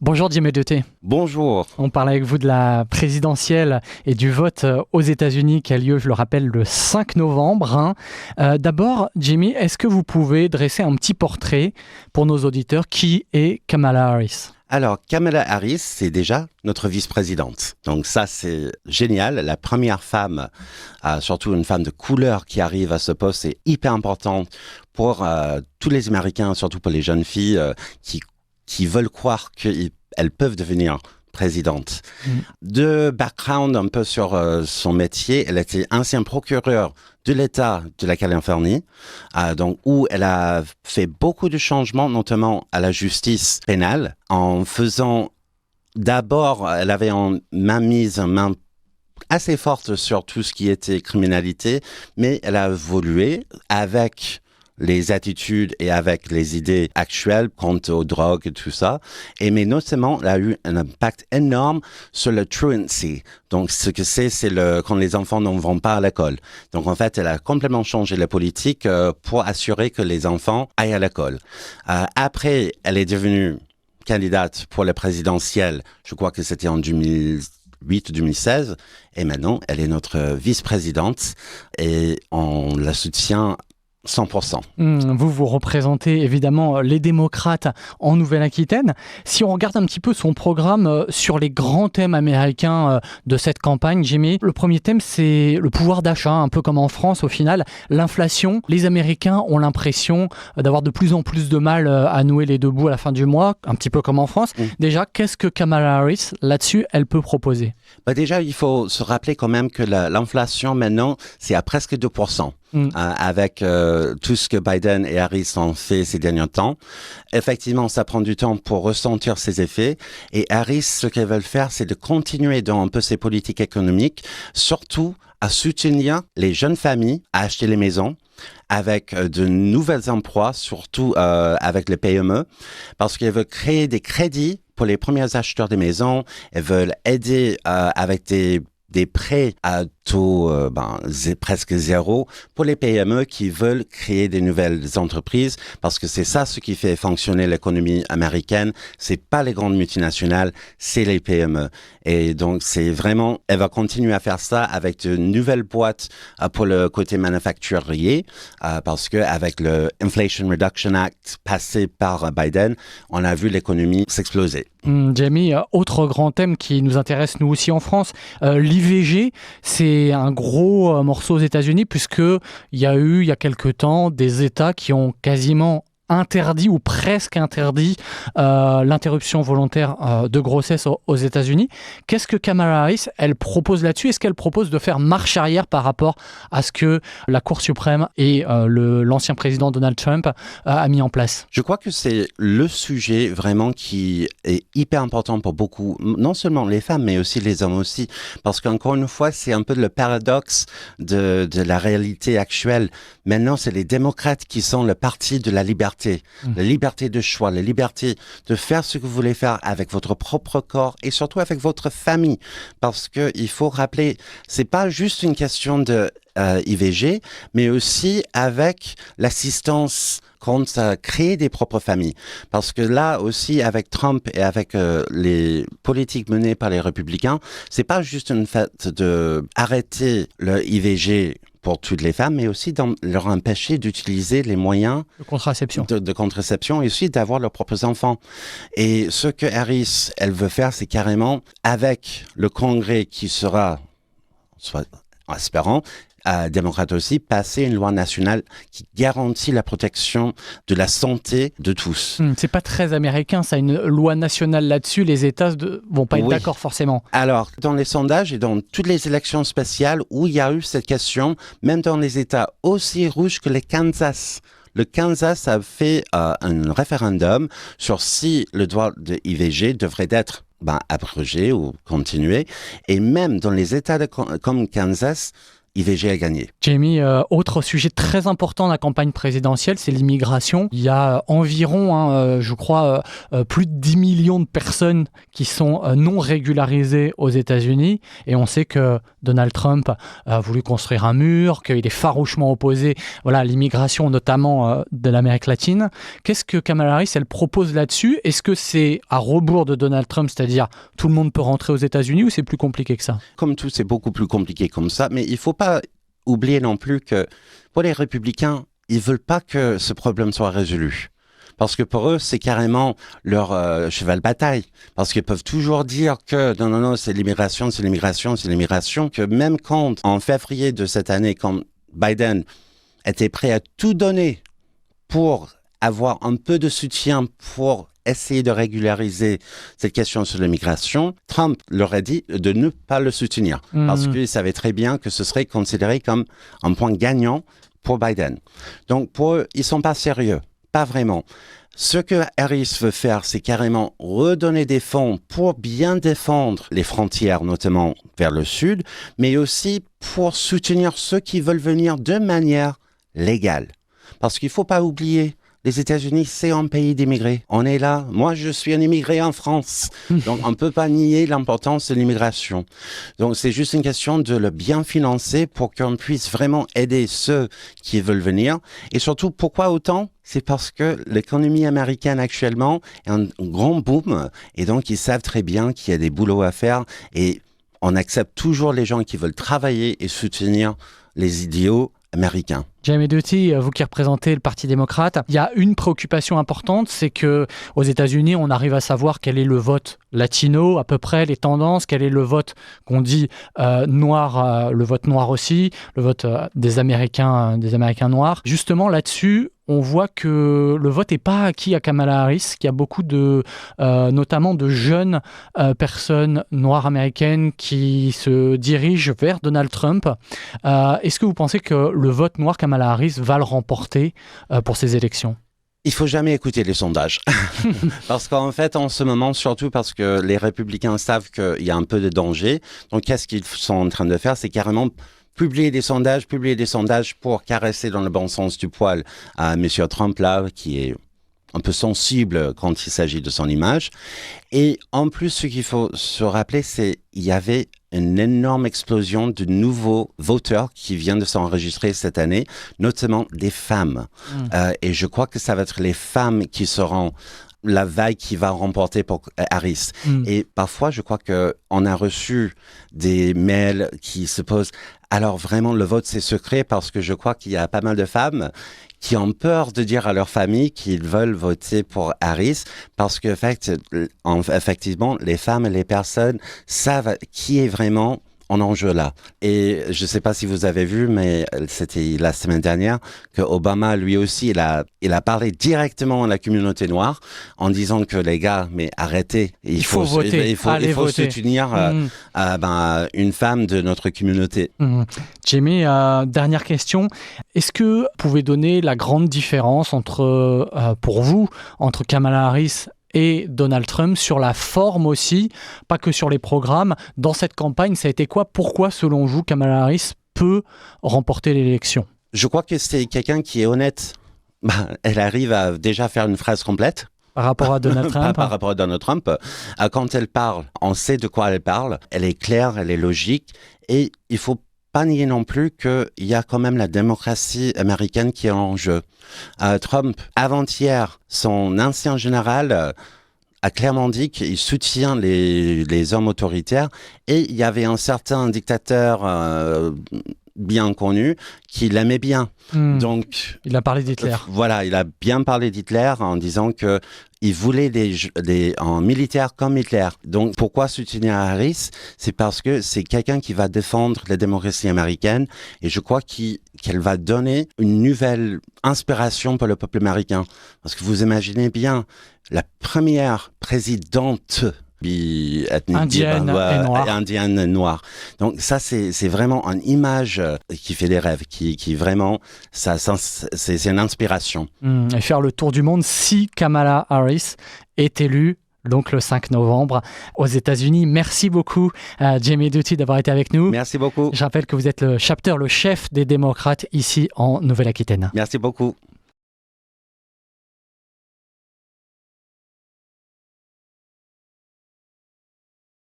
Bonjour Jimmy Duté. Bonjour. On parle avec vous de la présidentielle et du vote aux États-Unis qui a lieu, je le rappelle, le 5 novembre. D'abord, Jimmy, est-ce que vous pouvez dresser un petit portrait pour nos auditeurs? Qui est Kamala Harris? Alors, Kamala Harris, c'est déjà notre vice-présidente. Donc ça, c'est génial. La première femme, surtout une femme de couleur qui arrive à ce poste, c'est hyper important pour tous les Américains, surtout pour les jeunes filles qui veulent croire qu'elles peuvent devenir présidente. De background un peu sur son métier, elle était ancienne procureure de l'État de la Californie, donc où elle a fait beaucoup de changements, notamment à la justice pénale, en faisant d'abord, elle avait une main assez forte sur tout ce qui était criminalité, mais elle a évolué avec les attitudes et avec les idées actuelles quant aux drogues et tout ça. Mais notamment, elle a eu un impact énorme sur le truancy. Donc, ce que c'est quand les enfants ne vont pas à l'école. Donc, en fait, elle a complètement changé la politique pour assurer que les enfants aillent à l'école. Après, elle est devenue candidate pour la présidentielle. Je crois que c'était en 2008-2016. Et maintenant, elle est notre vice-présidente et on la soutient 100%. Vous représentez évidemment les démocrates en Nouvelle-Aquitaine. Si on regarde un petit peu son programme sur les grands thèmes américains de cette campagne, Jimmy, le premier thème, c'est le pouvoir d'achat, un peu comme en France au final, l'inflation. Les Américains ont l'impression d'avoir de plus en plus de mal à nouer les deux bouts à la fin du mois, un petit peu comme en France. Déjà, qu'est-ce que Kamala Harris, là-dessus, elle peut proposer? Déjà, il faut se rappeler quand même que l'inflation maintenant, c'est à presque 2%. Avec tout ce que Biden et Harris ont fait ces derniers temps. Effectivement, ça prend du temps pour ressentir ses effets. Et Harris, ce qu'elle veut faire, c'est de continuer dans un peu ses politiques économiques, surtout à soutenir les jeunes familles à acheter les maisons, avec de nouveaux emplois, surtout avec les PME, parce qu'elle veut créer des crédits pour les premiers acheteurs des maisons. Elles veulent aider avec des prêts à taux presque zéro pour les PME qui veulent créer des nouvelles entreprises, parce que c'est ça ce qui fait fonctionner l'économie américaine. C'est pas les grandes multinationales, c'est les PME. Et donc c'est vraiment, elle va continuer à faire ça avec de nouvelles boîtes pour le côté manufacturier, parce que avec le Inflation Reduction Act passé par Biden, on a vu l'économie s'exploser. Jamie, autre grand thème qui nous intéresse nous aussi en France, l'IVG, c'est un gros morceau aux États-Unis puisqu'il y a eu, il y a quelque temps, des États qui ont quasiment interdit ou presque interdit l'interruption volontaire de grossesse aux États-Unis. Qu'est-ce que Kamala Harris, elle propose là-dessus? Est-ce qu'elle propose de faire marche arrière par rapport à ce que la Cour suprême et l'ancien président Donald Trump a mis en place? Je crois que c'est le sujet vraiment qui est hyper important pour beaucoup, non seulement les femmes, mais aussi les hommes aussi. Parce qu'encore une fois, c'est un peu le paradoxe de la réalité actuelle. Maintenant, c'est les démocrates qui sont le parti de la liberté. La liberté de choix, la liberté de faire ce que vous voulez faire avec votre propre corps et surtout avec votre famille. Parce que il faut rappeler, c'est pas juste une question de IVG, mais aussi avec l'assistance quand créer des propres familles. Parce que là aussi, avec Trump et avec les politiques menées par les républicains, c'est pas juste une fait de arrêter le IVG pour toutes les femmes, mais aussi leur empêcher d'utiliser les moyens de contraception. De contraception et aussi d'avoir leurs propres enfants. Et ce que Harris, elle veut faire, c'est carrément, avec le Congrès qui sera, soit en espérant, démocrate aussi, passer une loi nationale qui garantit la protection de la santé de tous. C'est pas très américain, ça, une loi nationale là-dessus, les États vont pas être d'accord forcément. Alors, dans les sondages et dans toutes les élections spéciales où il y a eu cette question, même dans les États aussi rouges que le Kansas a fait un référendum sur si le droit de IVG devrait être abrogé ou continué. Et même dans les États comme Kansas, IVG a gagné. Jamie, autre sujet très important de la campagne présidentielle, c'est l'immigration. Il y a environ, je crois, plus de 10 millions de personnes qui sont non régularisées aux États-Unis. Et on sait que Donald Trump a voulu construire un mur, qu'il est farouchement opposé à l'immigration, notamment de l'Amérique latine. Qu'est-ce que Kamala Harris, elle propose là-dessus? Est-ce que c'est à rebours de Donald Trump, c'est-à-dire tout le monde peut rentrer aux États-Unis, ou c'est plus compliqué que ça? Comme tout, c'est beaucoup plus compliqué comme ça, mais il ne faut pas oublier non plus que pour les républicains, ils ne veulent pas que ce problème soit résolu. Parce que pour eux, c'est carrément leur cheval de bataille. Parce qu'ils peuvent toujours dire que non, c'est l'immigration, que même quand, en février de cette année, quand Biden était prêt à tout donner pour avoir un peu de soutien pour essayer de régulariser cette question sur l'immigration, Trump leur a dit de ne pas le soutenir parce qu'il savait très bien que ce serait considéré comme un point gagnant pour Biden. Donc pour eux, ils ne sont pas sérieux, pas vraiment. Ce que Harris veut faire, c'est carrément redonner des fonds pour bien défendre les frontières, notamment vers le sud, mais aussi pour soutenir ceux qui veulent venir de manière légale. Parce qu'il ne faut pas oublier, les États-Unis, c'est un pays d'immigrés. On est là. Moi, je suis un immigré en France. Donc, on ne peut pas nier l'importance de l'immigration. Donc, c'est juste une question de le bien financer pour qu'on puisse vraiment aider ceux qui veulent venir. Et surtout, pourquoi autant? C'est parce que l'économie américaine actuellement est un grand boom. Et donc, ils savent très bien qu'il y a des boulots à faire. Et on accepte toujours les gens qui veulent travailler et soutenir les idéaux américains. Jamie Duthie, vous qui représentez le Parti démocrate, il y a une préoccupation importante, c'est que aux États-Unis, on arrive à savoir quel est le vote latino, à peu près les tendances, quel est le vote qu'on dit noir, le vote noir aussi, le vote des Américains noirs. Justement, là-dessus, on voit que le vote n'est pas acquis à Kamala Harris, qu'il y a beaucoup de, notamment de jeunes personnes noires américaines qui se dirigent vers Donald Trump. Est-ce que vous pensez que le vote noir Kamala Harris va le remporter pour ces élections? Il faut jamais écouter les sondages. Parce qu'en fait, en ce moment, surtout parce que les républicains savent qu'il y a un peu de danger. Donc, qu'est-ce qu'ils sont en train de faire? C'est carrément publier des sondages pour caresser dans le bon sens du poil à M. Trump, là, qui est un peu sensible quand il s'agit de son image. Et en plus, ce qu'il faut se rappeler, c'est qu'il y avait une énorme explosion de nouveaux voteurs qui viennent de s'enregistrer cette année, notamment des femmes. Et je crois que ça va être les femmes qui seront la vague qui va remporter pour Harris. Et parfois, je crois qu'on a reçu des mails qui se posent « Alors vraiment, le vote, c'est secret » parce que je crois qu'il y a pas mal de femmes qui ont peur de dire à leur famille qu'ils veulent voter pour Harris parce que, effectivement, les femmes et les personnes savent qui est vraiment en enjeu là. Et je ne sais pas si vous avez vu, mais c'était la semaine dernière que Obama, lui aussi, il a parlé directement à la communauté noire en disant que les gars, mais arrêtez, il faut voter, il faut soutenir une femme de notre communauté. Jamie, dernière question. Est-ce que vous pouvez donner la grande différence pour vous entre Kamala Harris et Donald Trump sur la forme aussi, pas que sur les programmes? Dans cette campagne, ça a été quoi? Pourquoi, selon vous, Kamala Harris peut remporter l'élection? Je crois que c'est quelqu'un qui est honnête. Elle arrive à déjà faire une phrase complète. Par rapport à Donald Trump? Par rapport à Donald Trump. Quand elle parle, on sait de quoi elle parle. Elle est claire, elle est logique. Et il faut pas nier non plus qu'il y a quand même la démocratie américaine qui est en jeu. Trump, avant-hier, son ancien général a clairement dit qu'il soutient les hommes autoritaires et il y avait un certain dictateur bien connu qui l'aimait bien. Donc, il a parlé d'Hitler. Voilà, il a bien parlé d'Hitler en disant que il voulait des militaires comme Hitler. Donc, pourquoi soutenir Harris? C'est parce que c'est quelqu'un qui va défendre la démocratie américaine et je crois qu'elle va donner une nouvelle inspiration pour le peuple américain. Parce que vous imaginez bien, la première présidente indienne noire. Donc ça, c'est vraiment une image qui fait des rêves, qui vraiment, c'est une inspiration. Et faire le tour du monde si Kamala Harris est élue donc le 5 novembre aux États-Unis. Merci beaucoup, Jamie Duthie, d'avoir été avec nous. Merci beaucoup. Je rappelle que vous êtes le chef des démocrates ici en Nouvelle-Aquitaine. Merci beaucoup.